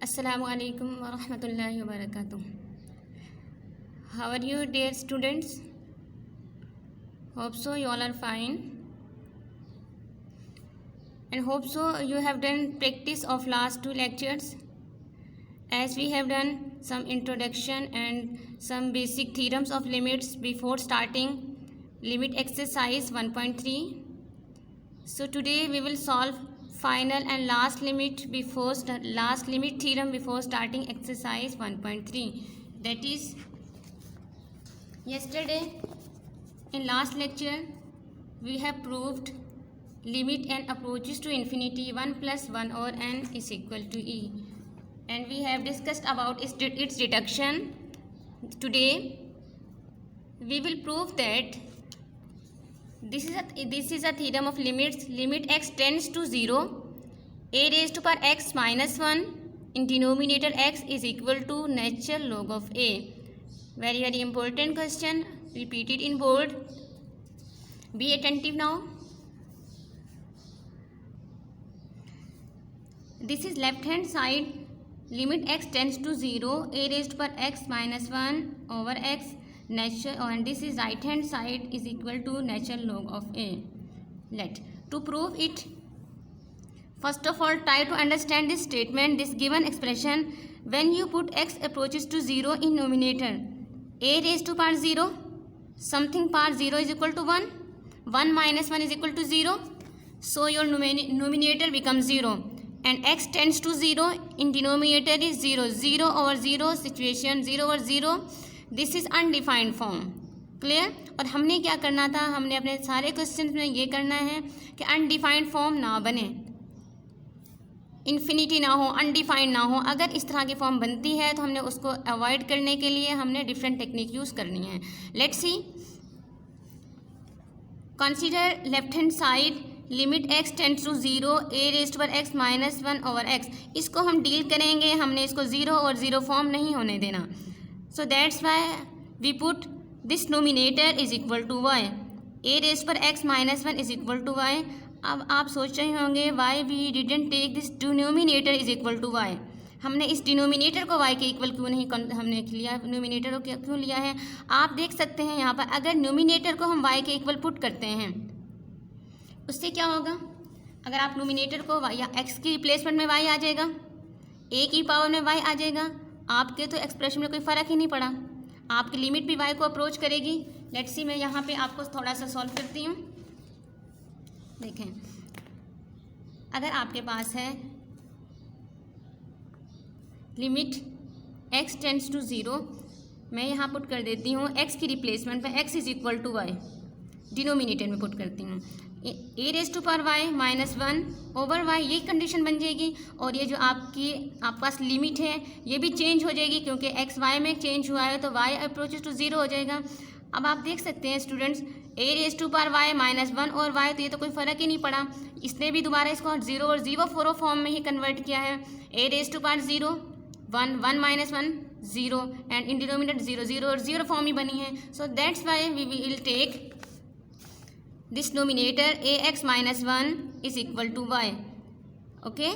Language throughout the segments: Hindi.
Assalamualaikum warahmatullahi wabarakatuh. How are you, dear students? Hope so you all are fine. And hope so you have done practice of last two lectures. As we have done some introduction and some basic theorems of limits before starting limit exercise 1.3. So today we will solve final and last limit theorem before starting exercise 1.3. That is, yesterday in last lecture we have proved limit n approaches to infinity 1 plus 1 over n is equal to e, and we have discussed about its deduction. Today we will prove that this is a theorem of limits. Limit x tends to 0, a raised to power x minus 1 in denominator x is equal to natural log of a. Very important question, repeated in bold. Be attentive now. This is left hand side. Limit x tends to 0, a raised to power x minus 1 over x natural, and this is right hand side is equal to natural log of a. To prove it, first of all try to understand this statement, this given expression. When you put x approaches to 0 in numerator, a raised to power 0, something power 0 is equal to 1, 1 minus 1 is equal to 0, so your numerator becomes 0, and x tends to 0 in denominator is 0, 0 over 0 situation, 0 over 0, this is undefined form. Clear. और हमने क्या करना था, हमने अपने सारे क्वेश्चन में ये करना है कि अनडिफाइंड फॉर्म ना बने, इन्फिनिटी ना हो, अनडिफाइंड ना हो. अगर इस तरह की फॉर्म बनती है तो हमने उसको अवॉइड करने के लिए हमने डिफरेंट टेक्निक यूज़ करनी है. Let's see. Consider left hand side limit x tends to 0, a raised पर x माइनस 1 ओवर x. इसको हम डील करेंगे, हमने इसको 0 और 0 फॉर्म नहीं होने देना. So that's why we put this numerator is equal to y. a raised पर x minus 1 is equal to y. अब आप सोच रहे होंगे why we didn't take this denominator is equal to y. हमने इस डिनोमिनेटर को y के इक्वल क्यों नहीं हमने लिया, न्यूमिनेटर को क्यों लिया है. आप देख सकते हैं यहाँ पर, अगर न्यूमिनेटर को हम y के इक्वल पुट करते हैं उससे क्या होगा. अगर आप न्यूमिनेटर को y या x की रिप्लेसमेंट में y आ जाएगा, a की पावर में y आ जाएगा, आपके तो एक्सप्रेशन में कोई फ़र्क ही नहीं पड़ा, आपकी लिमिट भी y को अप्रोच करेगी. लेट्स सी, मैं यहाँ पे आपको थोड़ा सा सॉल्व करती हूँ. देखें, अगर आपके पास है लिमिट x टेंड्स टू 0, मैं यहाँ पुट कर देती हूँ x की रिप्लेसमेंट पे x is equal to y, denominator में पुट करती हूँ. A raise to power Y minus 1 over y, ये कंडीशन बन जाएगी. और ये जो आपके पास लिमिट है ये भी चेंज हो जाएगी, क्योंकि एक्स वाई में चेंज हुआ है तो वाई अप्रोचेस टू 0 हो जाएगा. अब आप देख सकते हैं students, A raise to power Y minus 1 और वाई, तो ये तो कोई फ़र्क ही नहीं पड़ा. इसने भी दोबारा इसको 0 और 0 फोरो फॉर्म में ही कन्वर्ट किया है. A raise to power 0, 1, 1 minus 1 0, and in denominator 0, 0 और 0 फॉर्म ही बनी है. So that's why we will take this numerator ax minus 1 is equal to y, okay,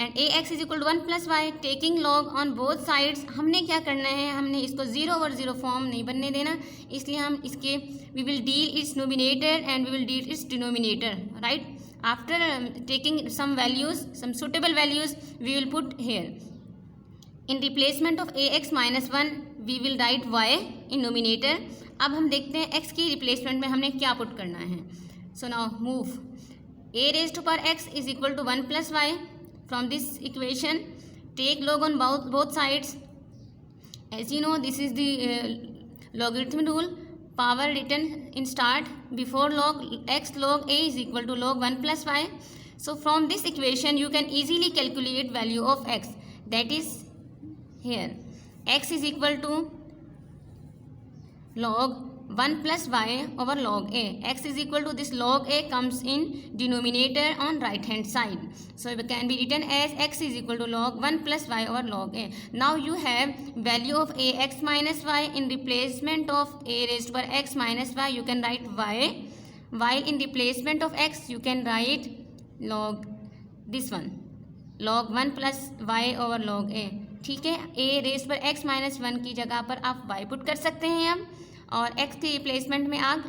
and ax is equal to 1 plus y. taking log on both sides, हमने क्या करना है, हमने इसको 0 और 0 फॉर्म नहीं बनने देना, इसलिए हम इसके we will deal its numerator and we will deal its denominator, right. After taking some values, some suitable values, we will put here. In replacement of ax minus 1 we will write y in numerator. अब हम देखते हैं x की रिप्लेसमेंट में हमने क्या पुट करना है. So now move a raise to power x is equal to 1 plus Y. From this equation take log on both sides. As you know, this is the logarithm rule. Power written in start before log x log a is equal to log 1 plus y. So from this equation you can easily calculate value of x. That is here x is equal to log 1 plus y over log a. X is equal to this log a comes in denominator on right hand side. So it can be written as x is equal to log 1 plus y over log a. Now you have value of a x minus y. In replacement of a raised to power x minus y you can write y, while in replacement of x you can write log this one. log 1 plus Y over log a, ठीक है। ए रेस्ट पर x माइनस 1 की जगह पर आप y पुट कर सकते हैं अब, और x के रिप्लेसमेंट में आप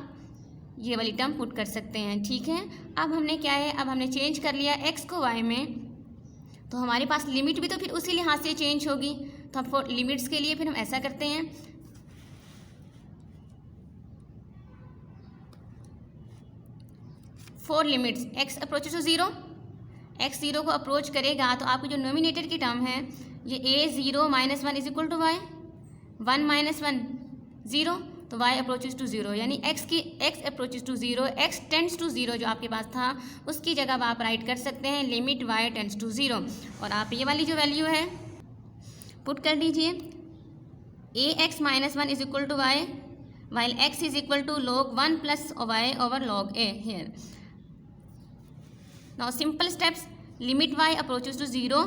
ये वाली टर्म पुट कर सकते हैं, ठीक है। अब हमने क्या है, अब हमने चेंज कर लिया x को y में, तो हमारे पास लिमिट भी तो फिर उसी लिहाज से चेंज होगी। तो हम फॉर लिमिट्स के लिए फिर हम ऐसा करते हैं, for limits x approaches to 0, x 0 को अप्रोच करेगा तो आपकी जो नोमिनेटर की टर्म है ये a 0 minus 1 is equal to Y, 1 minus 1 0, तो y अप्रोचेस टू 0, यानी x approaches to 0, x tends to 0 जो आपके पास था उसकी जगह आप राइट कर सकते हैं लिमिट y टेंड्स टू 0, और आप ये वाली जो वैल्यू है पुट कर दीजिए, ax minus 1 is equal to Y, while x is equal to log 1 plus Y over log a here. Now simple steps, limit y approaches to 0,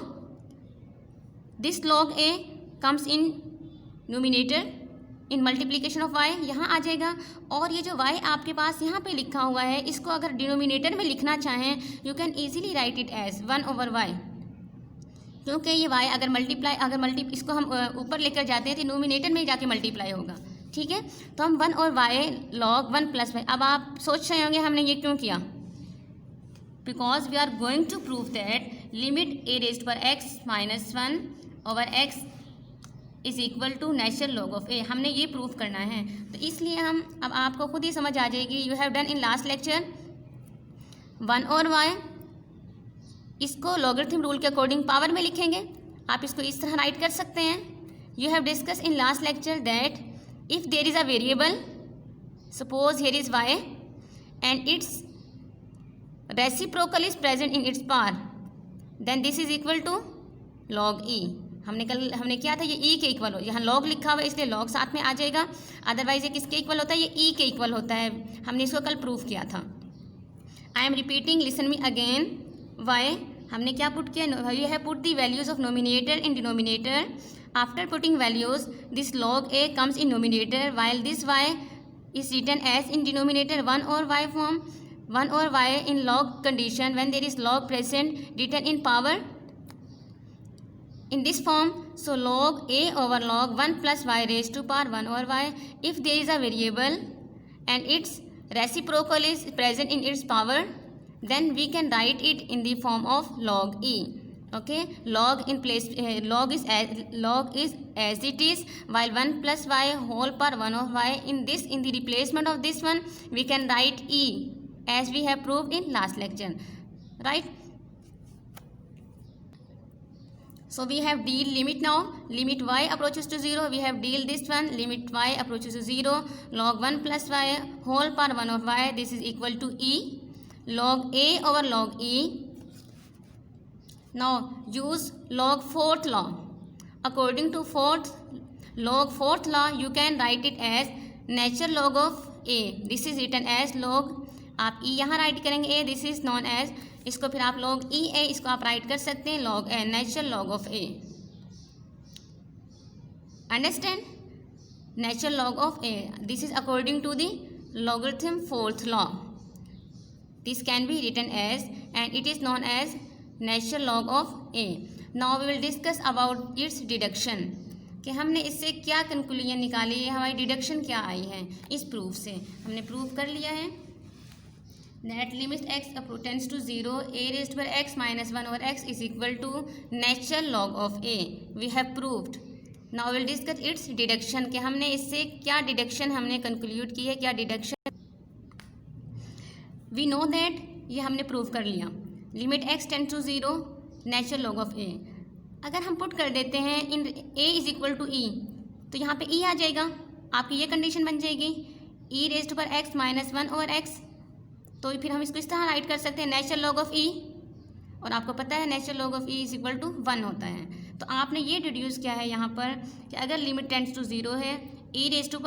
this log a comes in numerator in multiplication of y, यहाँ आ जाएगा। और ये जो y आपके पास यहाँ पे लिखा हुआ है इसको अगर डिनोमिनेटर में लिखना चाहें you can easily write it as 1 over y, क्योंकि ये y अगर इसको हम ऊपर लेकर जाते हैं तो नोमिनेटर में जाके मल्टीप्लाई होगा, ठीक है। तो हम 1 और y log 1 प्लस वाई, अब आप सोच रहे होंगे हमने ये क्यों किया, because we are going to prove that limit a raised पर x minus 1 over x is equal to natural log of a, हमने ये प्रूव करना है। तो इसलिए हम, अब आपको खुद ही समझ आ जाएगी, you have done in last lecture 1 और y, इसको लॉगरिथम रूल के अकॉर्डिंग पावर में लिखेंगे, आप इसको इस तरह राइट कर सकते हैं। You have discuss in last lecture that if there is a variable, suppose here is y and its reciprocal is present in its power, then this is equal to log e। हमने क्या था, ये e के इक्वल हो, यहाँ log लिखा हुआ है इसलिए log साथ में आ जाएगा, अदरवाइज ये किसके इक्वल होता है, ये e के इक्वल होता है, हमने इसको कल प्रूव किया था। I am repeating, listen me again, y हमने क्या पुट किया, you have put the values of nominator in denominator, after putting values this log a comes in nominator while this y is written as in denominator 1 और y फॉर्म, 1 और y in log condition when there is log present written in power in this form, so log a over log 1 plus y raised to power 1 over y, if there is a variable and its reciprocal is present in its power then we can write it in the form of log e, okay। log in place, log is as it is, while 1 plus y whole power 1 over y, in the replacement of this one we can write e as we have proved in last lecture, right? So we have deal limit now, limit y approaches to 0, we have deal this one, limit y approaches to 0, log 1 plus y whole power 1 of y, this is equal to e, log a over log e. Now use log 4th law, according to log 4th law you can write it as natural log of a, this is written as log, आप e यहाँ राइट करेंगे a, this is known as, इसको फिर आप log e a, इसको आप राइट कर सकते हैं log a, natural log of a, understand, natural log of a, this is according to the logarithm 4th law, this can be written as and it is known as natural log of a। Now we will discuss about its deduction, कि हमने इससे क्या कंक्लूजन निकाली है, हमारी डिडक्शन क्या आई है इस प्रूफ से। हमने प्रूव कर लिया है that limit x tends to 0, a raised by x minus 1 over x is equal to natural log of a, we have proved। now we will discuss its deduction, कि हमने इससे क्या डिडक्शन हमने कंक्लूड की है, क्या डिडक्शन। we know that ये हमने प्रूव कर लिया, limit x tends to 0 natural log of a, अगर हम पुट कर देते हैं in a is equal to e, तो यहाँ पे e आ जाएगा, आपकी ये कंडीशन बन जाएगी e रेज्ड पर x माइनस 1 ओवर x, तो फिर हम इसको इस तरह राइट कर सकते हैं नेचुरल log ऑफ e, और आपको पता है natural log of e is equal to 1 होता है। तो आपने ये डिड्यूस किया है यहाँ पर कि अगर लिमिट टेंड्स टू 0 है, a raised to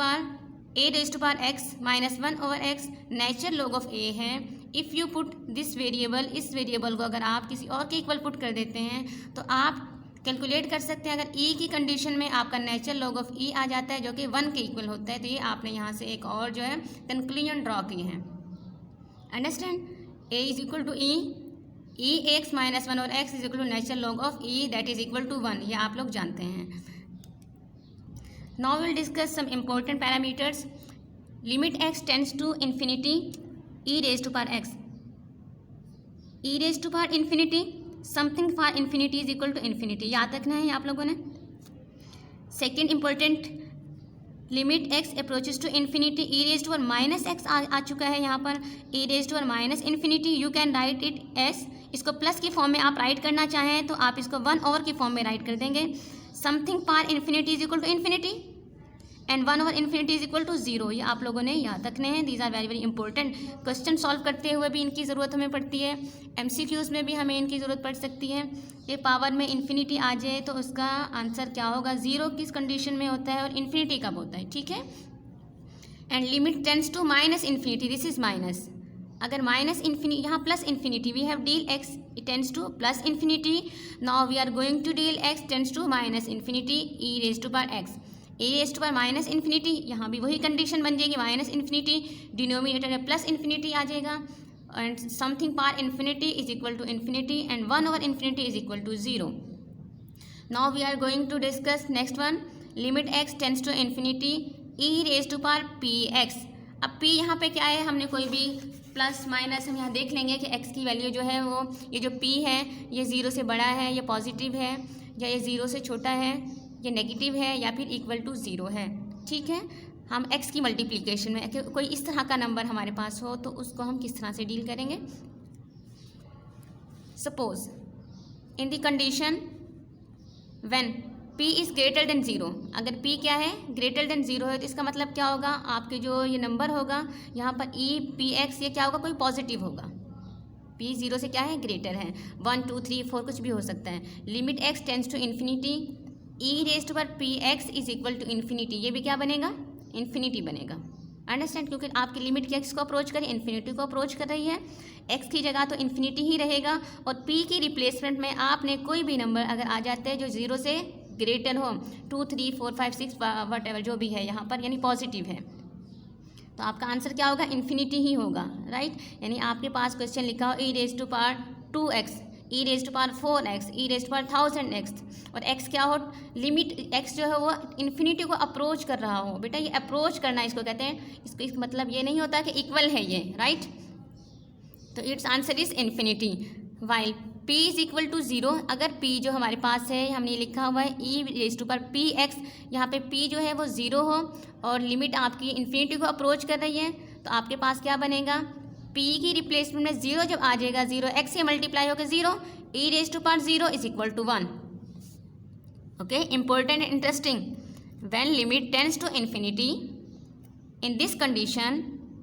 power x minus 1 over x natural log of a है, if you put this variable, इस वेरिएबल को अगर आप किसी और के इक्वल पुट कर देते हैं तो आप कैलकुलेट कर सकते हैं, अगर e की कंडीशन में आपका नेचुरल log ऑफ e आ जाता है जो कि 1 के इक्वल होता है, तो ये आपने यहाँ से एक और जो है कंक्लूजन ड्रॉ की है, understand. a is equal to e, e x minus one और x is equal to natural log of e that is equal to 1, ये आप लोग जानते हैं। Now will discuss some important parameters. Limit x tends to infinity E raise to power x, e raise to power infinity, something for infinity is equal to infinity, याद रखना है आप लोगों ने। Second important, limit x approaches to infinity E raise to power minus x आ चुका है यहाँ पर, e raise to power minus infinity, you can write it as, इसको प्लस की फॉर्म में आप राइट करना चाहें तो आप इसको 1 ओवर की फॉर्म में राइट कर देंगे। समथिंग पार infinity is equal to infinity and 1 over infinity is equal to 0, ये आप लोगों ने याद रखने हैं। These are very very important. Question solve करते हुए भी इनकी ज़रूरत हमें पड़ती है, MCQs में भी हमें इनकी ज़रूरत पड़ सकती है। ये पावर में इन्फिनिटी आ जाए तो उसका आंसर क्या होगा, 0 किस कंडीशन में होता है और इन्फिनिटी कब होता है, ठीक है। And limit tends to minus infinity, this is minus, अगर माइनस इन्फिनिटी यहाँ plus infinity, we have deal X tends to plus infinity, now we are going to deal X tends to minus infinity E raise to power X, A raise to power minus infinity, यहाँ भी वही कंडीशन बन जाएगी माइनस इन्फिनिटी, डिनोमिनेटर में प्लस इन्फिनिटी आ जाएगा, and something power infinity is equal to infinity and 1 over infinity is equal to 0। Now we are going to discuss next one, limit x tends to infinity E raise to power P X. अब p यहाँ पे क्या है, हमने कोई भी प्लस माइनस हम यहाँ देख लेंगे कि x की वैल्यू जो है वो, ये जो p है ये 0 से बड़ा है, ये पॉजिटिव है, या ये 0 से छोटा है, ये नेगेटिव है, या फिर इक्वल टू 0 है, ठीक है। हम x की मल्टीप्लिकेशन में कोई इस तरह का नंबर हमारे पास हो तो उसको हम किस तरह से डील करेंगे। Suppose in the condition when p is greater than 0, अगर p क्या है ग्रेटर देन 0 है तो इसका मतलब क्या होगा, आपके जो ये नंबर होगा यहाँ पर e p x ये क्या होगा, कोई पॉजिटिव होगा, p 0 से क्या है ग्रेटर है, 1 2 3 4 कुछ भी हो सकता है। Limit x tends to infinity e raise to power P X is equal to infinity, ये भी क्या बनेगा, इन्फिनिटी बनेगा, अंडरस्टैंड, क्योंकि आपकी लिमिट क्या किसको अप्रोच करें, इन्फिनिटी को अप्रोच कर रही है, x की जगह तो इन्फिनिटी ही रहेगा, और p की रिप्लेसमेंट में आपने कोई भी नंबर अगर आ जाते हैं जो 0 से ग्रेटर हो, 2 3 4 5 6 वट एवर जो भी है यहाँ पर, यानी पॉजिटिव है, तो आपका आंसर क्या होगा, इन्फिनिटी ही होगा, राइट। यानी आपके पास क्वेश्चन लिखा हो e raise to power 2x, e raise to power 4x, e raise to power 1000x, और x क्या हो, लिमिट x जो है वो इन्फिनिटी को अप्रोच कर रहा हो, बेटा ये अप्रोच करना इसको कहते हैं, इसको मतलब ये नहीं होता कि इक्वल है ये, राइट। तो its answer is infinity. While p is equal to 0, अगर p जो हमारे पास है हमने लिखा हुआ है e raise to power P X, यहाँ पे p जो है वो 0 हो और लिमिट आपकी इन्फिनिटी को अप्रोच कर रही है, तो आपके पास क्या बनेगा, p की रिप्लेसमेंट में 0 जब आ जाएगा, 0 x से मल्टीप्लाई होकर 0, e raise to power 0 is equal to 1। Okay, important and interesting, when limit tends to infinity in this condition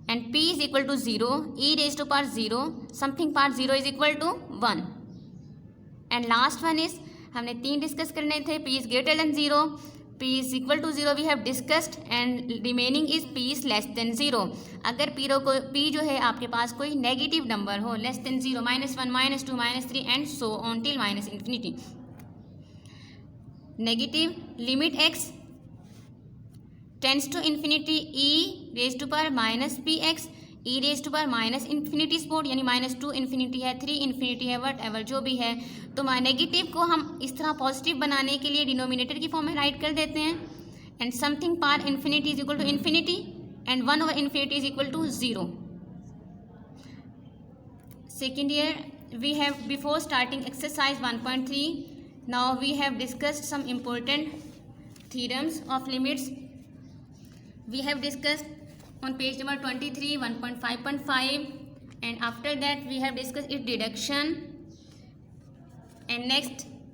and p is equal to 0, e raise to power 0, something power 0 is equal to 1। And last one is, हमने 3 डिस्कस करने थे, p is greater than 0, p is equal to 0 we have discussed, and remaining is p is less than 0। अगर p जो है आपके पास कोई नेगेटिव नंबर हो, less than 0, -1 -2 -3 and so on till minus infinity. Negative, limit x tends to infinity e raise to power minus p x, e raise to power minus infinity sport, यानी -2 इन्फिनिटी है, 3 इन्फिनिटी है, वट एवर जो भी है, तो नेगेटिव को हम इस तरह पॉजिटिव बनाने के लिए डिनोमिनेटर की फॉर्म में राइट कर देते हैं, and something power infinity is equal to infinity and 1 over infinity is equal to 0। Second year we have before starting exercise 1.3 now we have discussed some important theorems of limits. We have discussed on page number 23 1.5.5, and after that we have discussed its deduction, and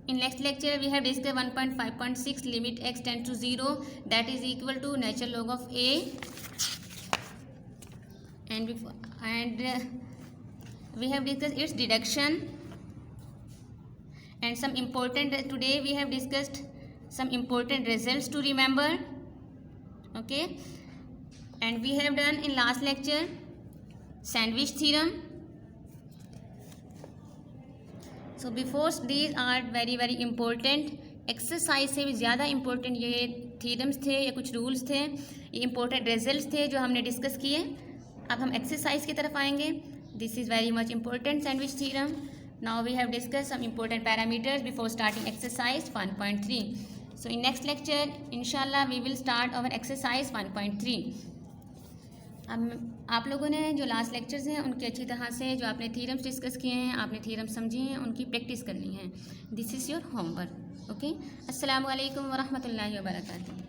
in next lecture we have discussed 1.5.6 limit x tends to 0 that is equal to natural log of a, and we have discussed its deduction, and some important, today we have discussed some important results to remember. Okay, and we have done in last lecture sandwich theorem. So before, these are very very important, exercise से भी ज़्यादा इम्पोर्टेंट ये थीरम्स थे, ये कुछ रूल्स थे, ये इम्पोर्टेंट रिजल्ट्स थे जो हमने डिस्कस किए। अब हम एक्सरसाइज की तरफ आएंगे। This is very much important, sandwich theorem. Now we have discussed some important parameters before starting exercise 1.3. So in next lecture, inshallah, we will start our exercise 1.3. अब आप लोगों ने जो लास्ट लेक्चर्स हैं उनके अच्छी तरह से जो आपने थीरम्स डिस्कस किए हैं, आपने थीरम्स समझे हैं, उनकी प्रैक्टिस करनी है. This is your homework. Okay. अस्सलामु अलैकुम व रहमतुल्लाहि व बरकातुहू.